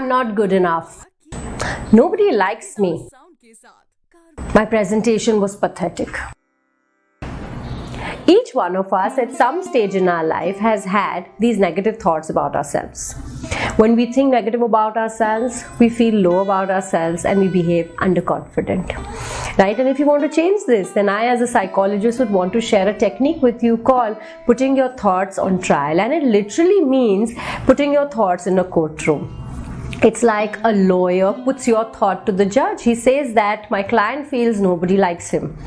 not good enough. Nobody likes me. My presentation was pathetic. Each one of us at some stage in our life has had these negative thoughts about ourselves. When we think negative about ourselves, we feel low about ourselves and we behave underconfident. Right? And if you want to change this, then I as a psychologist would want to share a technique with you called putting your thoughts on trial. And it literally means putting your thoughts in a courtroom. It's like a lawyer puts your thought to the judge. He says that my client feels nobody likes him.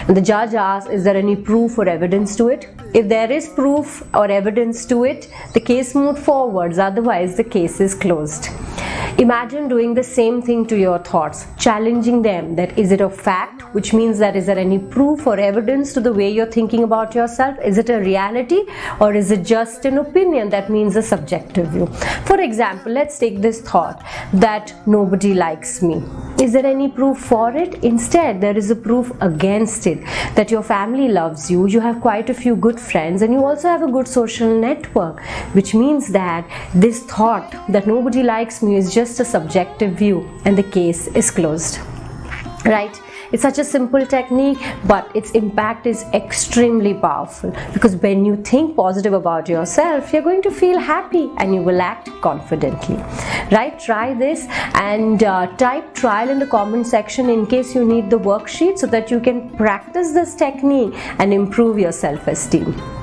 And the judge asks, is there any proof or evidence to it? If there is proof or evidence to it, the case moves forwards, otherwise the case is closed. Imagine doing the same thing to your thoughts, challenging them that is it a fact, which means that is there any proof or evidence to the way you're thinking about yourself? Is it a reality or is it just an opinion? That means a subjective view. For example, let's take this thought that nobody likes me. Is there any proof for it? Instead, there is a proof against it, that your family loves you, you have quite a few good friends, and you also have a good social network, which means that this thought that nobody likes me is just a subjective view and the case is closed. Right? It's such a simple technique, but its impact is extremely powerful, because when you think positive about yourself, you're going to feel happy and you will act confidently. Right? Try this and type trial in the comment section in case you need the worksheet so that you can practice this technique and improve your self-esteem.